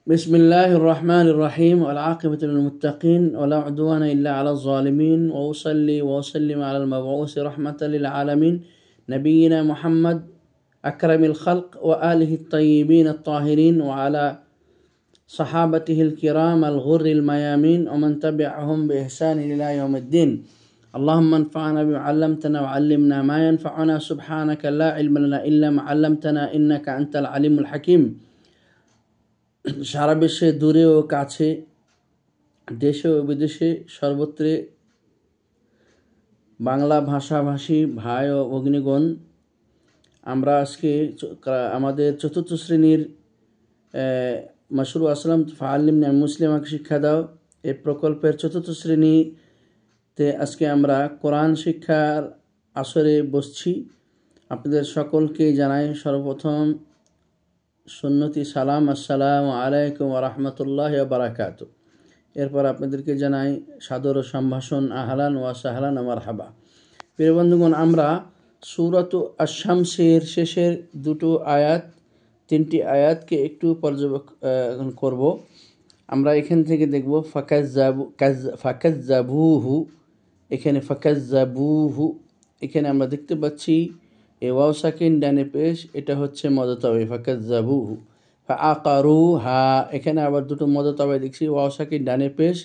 بسم الله الرحمن الرحيم والعاقبة للمتقين ولا عدوان إلا على الظالمين وأصلي وأسلم على المبعوث رحمة للعالمين نبينا محمد أكرم الخلق وآله الطيبين الطاهرين وعلى صحابته الكرام الغر الميامين ومن تبعهم بإحسان إلى يوم الدين اللهم انفعنا بما علمتنا وعلمنا ما ينفعنا سبحانك لا علم لنا إلا ما علمتنا إنك أنت العليم الحكيم সারা বিশ্বে দূরে ও কাছে দেশে ও বিদেশে সর্বত্রে বাংলা ভাষাভাষী ভাই ও ভগ্নীগণ, আমরা আজকে আমাদের চতুর্থ শ্রেণীর মাশরু আসলাম ফাআল্লিমনা মুসলিমাকে শিক্ষা দাও এই প্রকল্পের চতুর্থ শ্রেণীতে আজকে আমরা কোরআন শিক্ষার আসরে বসছি। আপনাদের সকলকে জানাই সর্বপ্রথম সুন্নতি সালাম, আসসালামু আলাইকুম ওয়া রাহমাতুল্লাহি ওয়া বারাকাতুহু। এরপর আপনাদেরকে জানাই সাদর সম্ভাষণ, আহলান ওয়া সাহলান ওয়া মারহাবা। প্রিয় বন্ধুগণ, আমরা সূরাত আশ-শামসের শেষের তিনটি আয়াতকে একটু পর্যবেক্ষণ করব। আমরা এখান থেকে দেখব ফাকাজ্জাবুহু, এখানে ফাকাজ্জাবুহু, এখানে আমরা দেখতে পাচ্ছি এ ওয়াও সাকিন ডানে পেশ, এটা হচ্ছে মদতাবে ফাকাজ্জাবুহু। ফাআকারুহা, এখানে আবার দুটো মদতাবে দেখছি, ওয়াও সাকিন ডানে পেশ,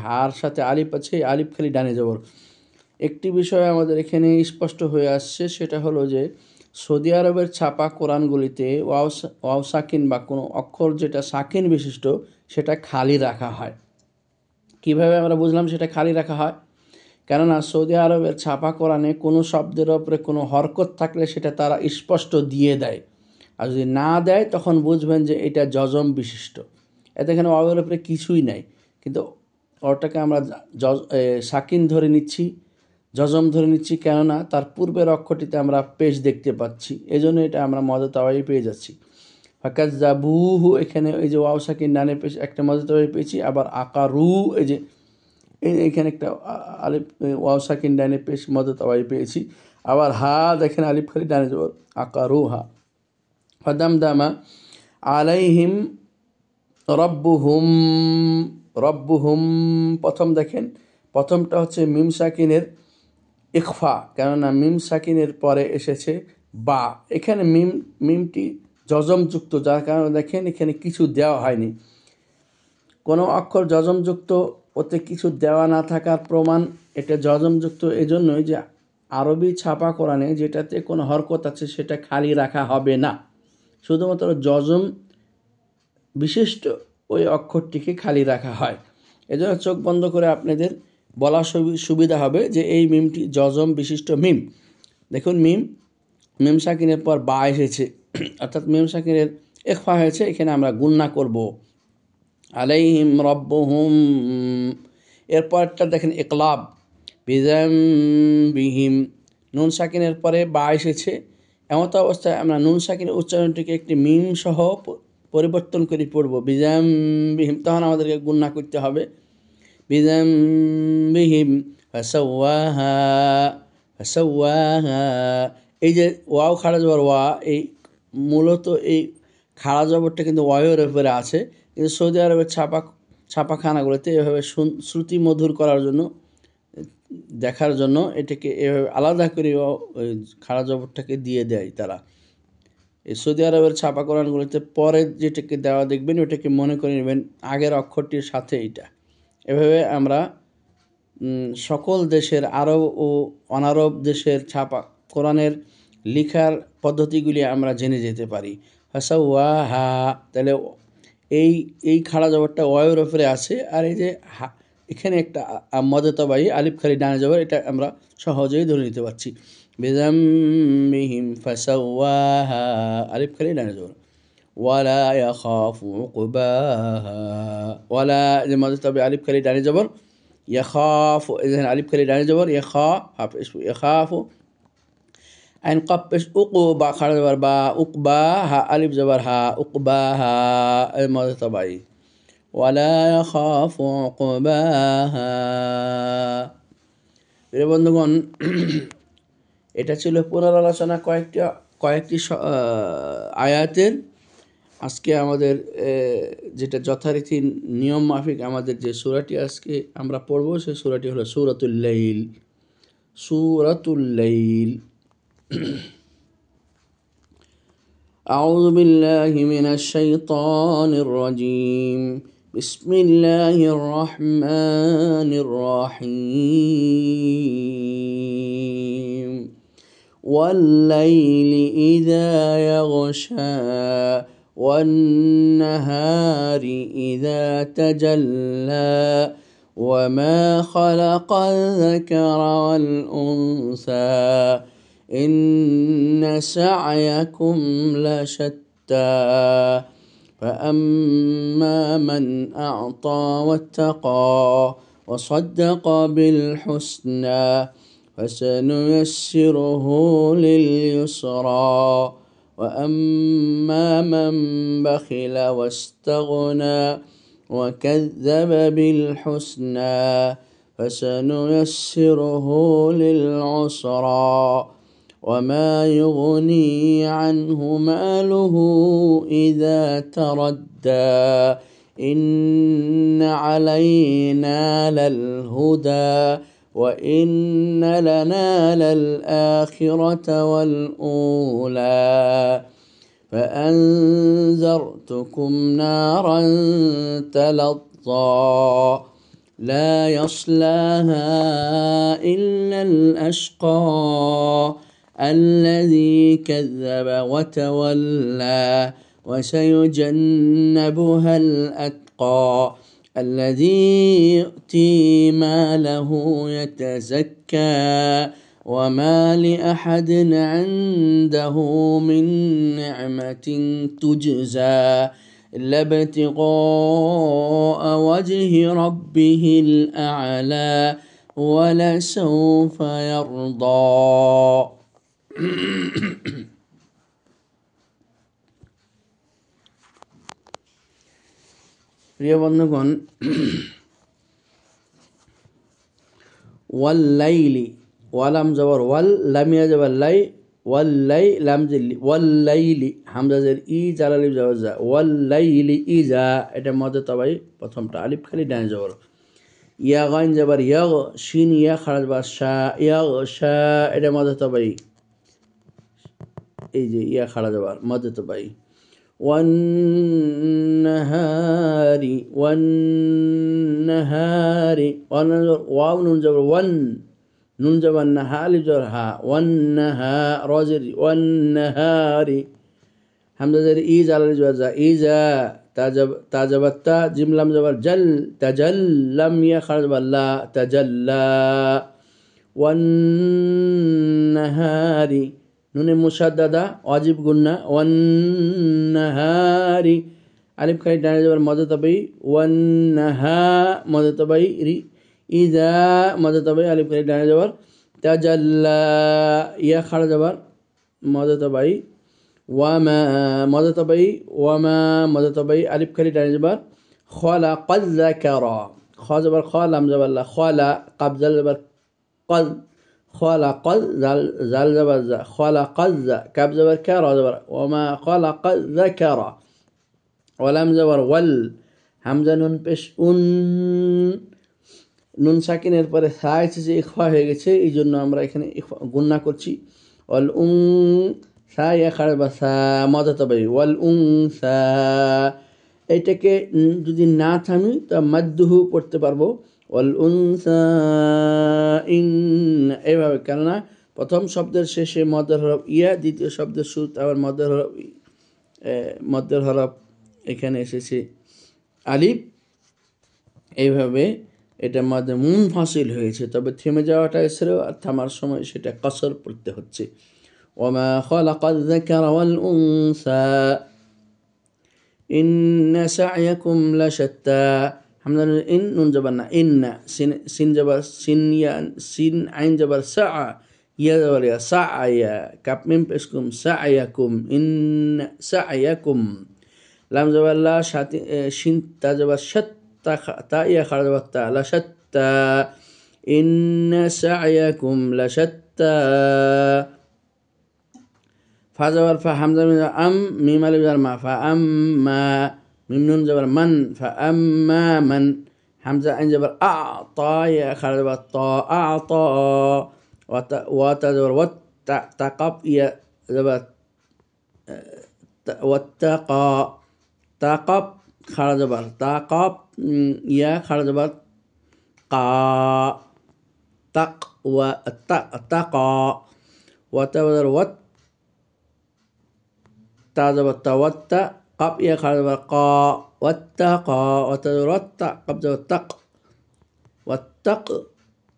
হার সাথে আলিফ আছে, আলিফ খালি ডানে জবর। একটি বিষয় আমাদের এখানে স্পষ্ট হয়ে আসছে, সেটা হলো যে সৌদি আরবের ছাপা কোরআনগুলিতে ওয়াও সাকিন বা কোনো অক্ষর যেটা সাকিন বিশিষ্ট সেটা খালি রাখা হয়। কিভাবে আমরা বুঝলাম সেটা খালি রাখা হয়? কেননা সৌদি আরবের ছাপা কোরআনে কোনো শব্দের ওপরে কোনো হরকত থাকলে সেটা তারা স্পষ্ট দিয়ে দেয়, আর যদি না দেয় তখন বুঝবেন যে এটা জজম বিশিষ্ট। এতে এখানে ওয়াওয়ের ওপরে কিছুই নাই, কিন্তু ওটাকে আমরা সাকিন ধরে নিচ্ছি, জজম ধরে নিচ্ছি, কেননা তার পূর্বের অক্ষরটিতে আমরা পেশ দেখতে পাচ্ছি, এজন্য এটা আমরা মদতাওয়াই পেয়ে যাচ্ছি। ফাকাজ্জাবুহু, এখানে এই যে ওয়াও সাকিন ডানে পেশ একটা মদতাওয়াই পেয়েছি, আবার আকারু, এই যে এখানে একটা আলিফ ওয়াও সাকিন ডানে পেশ মদতাওয়াই পেয়েছি, আবার হা দেখেন আলিফ খালি ডানে জবর আকারুহা। ফাদামদামা আলাইহিম রব্বুহুম, রব্বুহুম প্রথম দেখেন, প্রথমটা হচ্ছে মিম সাকিনের ইখফা, কেননা মিম সাকিনের পরে এসেছে বা, এখানে মিমটি জজমযুক্ত, যার কারণে দেখেন এখানে কিছু দেওয়া হয়নি। কোনো অক্ষর জজমযুক্ত ওতে কিছু দেওয়া না থাকার প্রমাণ এটা জজমযুক্ত এজন্যই যে আরবি ছাপা কোরআনে যেটাতে কোনো হরকত আছে সেটা খালি রাখা হবে না, শুধুমাত্র জজম বিশিষ্ট ওই অক্ষরটিকে খালি রাখা হয়। এজন্য চোখ বন্ধ করে আপনাদের বলা সুবিধা হবে যে এই মিমটি জজম বিশিষ্ট মিম। দেখুন মিম সাকিনের পর বা এসেছে, অর্থাৎ মিম সাকিনের ইখফা হয়েছে, এখানে আমরা গুণনা করব আলাইহিম রব্বুহুম। এরপরটা দেখেন ইকলাব, বিজামবিহিম, নুন সাকিনের পরে বা এসেছে, এমত অবস্থায় আমরা নুন সাকিনের উচ্চারণটিকে একটি মিম সহ পরিবর্তন করে পড়ব বিজামবিহিম, তখন আমাদেরকে গুণনা করতে হবে বিজামবিহিম ফাসাওয়াহা, ফাসাওয়াহা। এই যে ওয়াও খাড়া জবর ওয়া, এই মূলত এই খাড়া জবরটা কিন্তু ওয়াওয়ের উপরে আছে, কিন্তু সৌদি আরবের ছাপাখানাগুলোতে এভাবে শ্রুতি মধুর করার জন্য, দেখার জন্য এটাকে এভাবে আলাদা করে ওই খাড়া জবরটাকে দিয়ে দেয় তারা। এই সৌদি আরবের ছাপা কোরআনগুলোতে পরে যেটাকে দেওয়া দেখবেন ওটাকে মনে করে নেবেন আগের অক্ষরটির সাথে এটা। এভাবে আমরা সকল দেশের, আরব ও অনারব দেশের ছাপা কোরআনের লেখার পদ্ধতিগুলি আমরা জেনে যেতে পারি। ফাসাওয়াহা, তাহলে এই খাড়া জবরটা ওয়াওয়ের উপরে আছে, আর এই যে এখানে একটা মদতাবাই আলিফ খালি ডানে জবর, এটা আমরা সহজেই ধরে নিতে পারছি। বিজামবিহিম ফাসাওয়াহা, আলিফ খালি ডানে জবর। ওয়ালা ইয়াখাফু উকবাহা, ওয়ালা যে মদতাবাই আলিফ খালি ডানে জবর, ইয়াখাফু এখানে আলিফ খালি ডানে জবর, ইয়াখাফু আইন কফ পেশ উকুবা খাড়া জবর বা, উকবাহা আলিফ জবর হা, উকবাহা এই মদতাবাই। ওয়ালা ইয়াখাফু উকবাহা। প্রিয় বন্ধুগণ, এটা ছিল পুনরালোচনা কয়েকটি আয়াতের। আজকে আমাদের যেটা যথারীতি নিয়ম মাফিক আমাদের যে সূরাটি আজকে আমরা পড়ব সেই সূরাটি হলো সূরাতুল লাইল। সূরাতুল লাইল। أعوذ بالله من الشيطان الرجيم. بسم الله الرحمن الرحيم. والليل إذا يغشى والنهار إذا تجلى وما خلق الذكر والأنثى إن سعيكم لشتى فأما من أعطى واتقى وصدق بالحسنى فسنيسره لليسرى وأما من بخل واستغنى وكذب بالحسنى فسنيسره للعسرى وما يغني عنه ماله إذا تردى إن علينا للهدى وإن لنا للآخرة والأولى فأنذرتكم نارا تلظى لا يصلاها إلا الأشقى الذي كذب وتولى وسيجنبها الأتقى الذي يؤتي ماله يتزكى وما لأحد عنده من نعمة تجزى إلا ابتغاء وجه ربه الأعلى ولسوف يرضى প্রিয় বন্ধুগণ, ওয়াল্লাইলি, ওয়ালাম জবর ওয়াল, লামিয়া জবর লাই, ওয়াল্লাই লাম জিল্লি, ওয়াল্লাইলি হামজা জের ই জাল আলিফ জবর জা, ওয়াল্লাইলি ইজা, এটা মধ্যে তবাই প্রথমটা আলিফ খালি ডান জবর। ইয়া গাইন জবর ইয়াগ, শিন ইয়া খারাজ বা শা, ইয়াগ শা, এটা মধ্যে তবাই, এই যে ইয়া খাড়া জবর মধ্যে তবাই। والنهار والنهار واو نون جبر ون نون جبر النهار جبر ها والنهار راجر والنهار حمزة جر إيز على الجبر إيزا تجبتا جملة جبر جل تجل لم يخرج بالله تجلى والنهار নুনে মুশাদ্দাদা ওয়াজিব গুন্না ওয়ান্নাহারি আলিফ খালি ডানে যাবার মদে তবাই ওয়ান্নাহা মদে তবাই রি ইজা মদে তবাই আলিফ খালি ডানে যাবার তাজাল্লা ইয়া খাড়া যাবার মদে তবাই ওয়ামা মদে তবাই ওয়ামা মদে তবাই আলিফ খালি ডানে যাবার খালাকাল যাকারা খা যাবার খা লাম যাবার লা খালা কাবজাল যাবার কাল خلق زال زبر ز خلق ز كاب زبر كار زبر وما خلق ذكر ولم زبر ول همزة نون পেশ নুন সাকিনের পরে সা এসেছে ইখফা হয়ে গেছে, এই জন্য আমরা এখানে গুণনা করছি। ওয়াল সা ইয়া খাড়া বা সা মদা তবে ওয়াল সা, এটাকে যদি না থামি তা মাদ্দুহু পড়তে পারবো ওয়াল উনসা ইন, এইভাবে, কেননা প্রথম শব্দের শেষে মদের হরফ ইয়া, দ্বিতীয় শব্দের শুরুতে আবার মদের হরফ এখানে এসেছে আলিফ, এইভাবে এটা মধ্যে মুনফাসিল হয়েছে, তবে থেমে যাওয়াটা এসেও আর থামার সময় সেটা কসর পড়তে হচ্ছে। ওয়ামা খালাকাল যাকারা ওয়াল উনসা ইন্না সা'য়াকুম লাশাত্তা, হামজা ইন নুন জবর না ইন্না, সিন জবর সিন আইন জবর সা, ইয়া জবর ইয়া সা'য়া, কাপ মিম পেশ কুম সা'য়াকুম ইন্না সা'য়াকুম, লাম জবর লা, শিন তা জবর শাত, তা ইয়া খাড়া জবর তা, লাশাত্তা ইন্না সা'য়াকুম লাশাত্তা ফা জবর ফা হামজা মিম আম মিম আলিফ জবর মা ফা আম্মা মিম নুন জবর মান ফা আম্মা মান হামজা আইন জবর আ তা ইয়া খারা জবর তা আ তা ওয়া তা জবর ওয়াত তা তাকাব ইয়া জবর ওয়াত্তাকা তাকাব খারা জবর তাকাব ইয়া খারা জবর কা তাক ওয়া তাকা ওয়া তা জবর ওয়াত তা জবর তাওয়াত্তা قب يا خالد قا واتقى وترتق قبض والتق والتق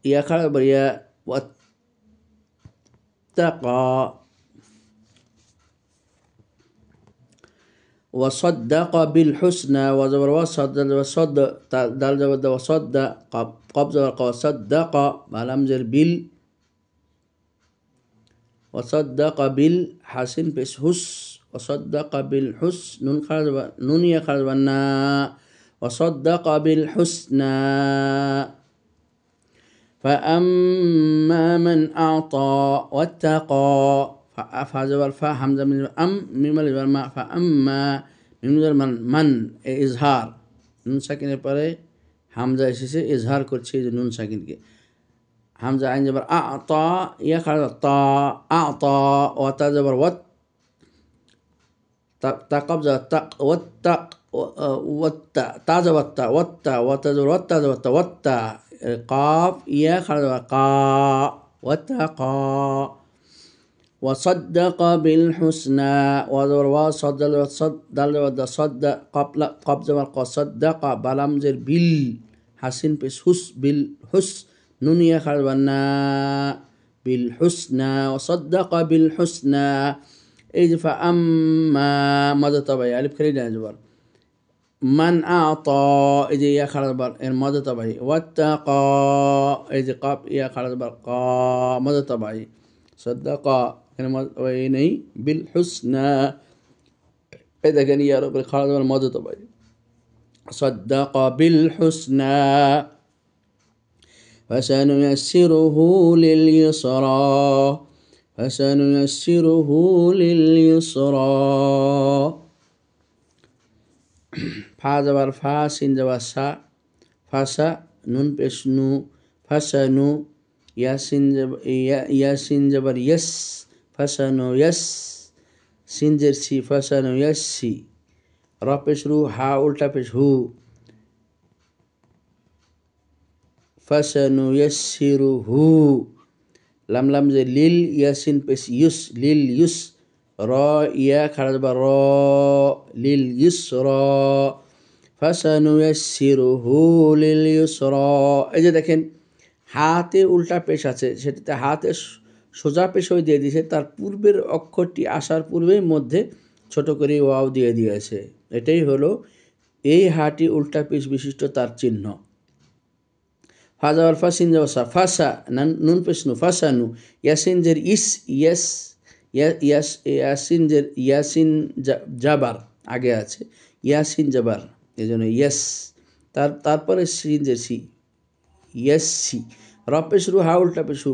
يا خالد يا واتقى وصدق بالحسنى وزبر وصد وصد دال زبر وصد قبض وصدق بالامزر بال وصدق بالحسن بس حس وصدق بالحسن نون يا خالد وصدق بالحسنى فأما من أعطى واتقى فهذا الفاء حمزة من ميم الماء فأما من إظهار نون ساكن পরে হামজা এসেছে ইজহার করছে যে নুন সাকিনকে হামজা আইন জবর আ'তা ইয়া খারাজ তা আ'তা ওয়া তা জবর ওয়াত تقبض التق والتق والتا تاز والتا والتا وتزور والتا والتا والتا قاف يا خرج قا واتقى وصدق بالحسنى وزور وصد دل صد قبل قبض والقصدق بلمزر بال حسن بس حس بالحس نون يا خرج بالحسنى وصدق بالحسنى এই যে ফাআম্মা মাদা তাবাই আলিফ খালি ডান জবর মান আ'তা এই যে ইয়া খারা জবর এর মাদা তাবাই ওয়াত্তাকা এই যে কাফ ইয়া খারা জবর কা মাদা তাবাই সাদাকা এর মাদা তাবাই নেই বিল হুসনা এই দেখেন ইয়ার উপরে খারা জবর মাদা তাবাই সাদাকা বিল হুসনা فسنيسره لليسرى فسنيسره لليسرى فا زبر فا سين زبر سا فاسا نون پیش نو فسنو يا سين زبر يس فسنو يس سين زر سي فسنو يسي را پیش رو ها الٹا پیش هو فسنيسره لم لم زي ليل ياسين بس يس ليل يس را يا خرج برا ليل يسرا فسنيسره لليسرا এই যে দেখেন হাতে উল্টা পেশ আছে সেটাতে হাতে সোজা পেশ হয়ে দিয়ে দিয়েছে তার পূর্বের অক্ষরটি আসার পূর্বেই মধ্যে ছোট করে ওয়াও দিয়ে দিয়েছে এটাই হলো এই হাটি উল্টা পেশ বিশিষ্ট তার চিহ্ন ফাজা ওয়াল ফাসিন জাওসা ফাসা নুন পেশনু ফাসানু ইয়াসিন জের ইস ইয়াস ইয়াসিন জের ইয়াসিন জাবার আগে আছে ইয়াসিন জাবার এজন্য ইয়াস তারপরে সিন জের সি ইয়াসি র পেশরু হা উল্টা পেশু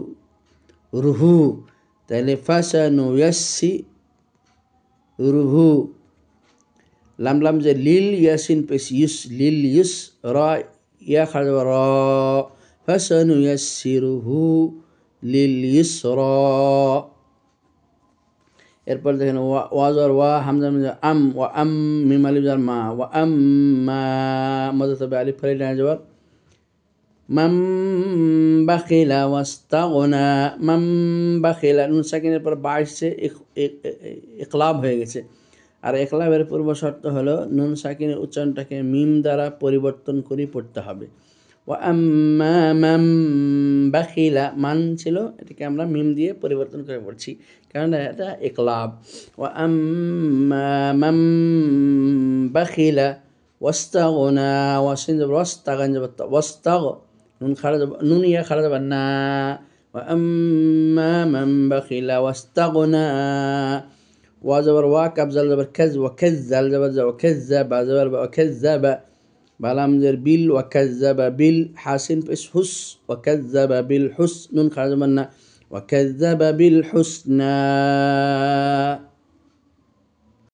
রুহু তাহলে ফাসানু ইয়াসি রুহু লাম লাম জের লিল ইয়াসিন পেশ ইউস লিল ইউস র يا خرج وراء فسنيسره لليسرى এরপর দেখেন ওয়াজর ওয়া হামজা আম ওয়া আম মিম আলিফ জার মা ওয়া আম্মা মদা তবে আলিফ ফালি ডান জবর মাম বাখিলা ওয়াস্তাগনা মাম বাখিলা নুন সাকিনের পর বা আসছে ইকলাব হয়ে গেছে আর ইকলাবের পূর্ব শর্ত হলো নুন সাকিনের উচ্চারণটাকে মিম দ্বারা পরিবর্তন করে পড়তে হবে ওয়া আম্মা মাম বাখিলা মান ছিল এটাকে আমরা মিম দিয়ে পরিবর্তন করে পড়ছি কারণ এটা ইকলাব ওয়া আম্মা মাম বাখিলা ওয়াস্তাগনা ওয়াসিন জবর ওয়াস্তাগান জবর ওয়াস্তাগ নুন ইয়া খারা জবর না ওয়া আম্মা মাম বাখিলা ওয়াস্তাগনা وزبر واكب زل زبر كز وكز زل زبر وكذب زبر وكذب بلام زر بيل وكذب بيل حاسن بس حس وكذب بالحسن خرج منا وكذب بالحسنى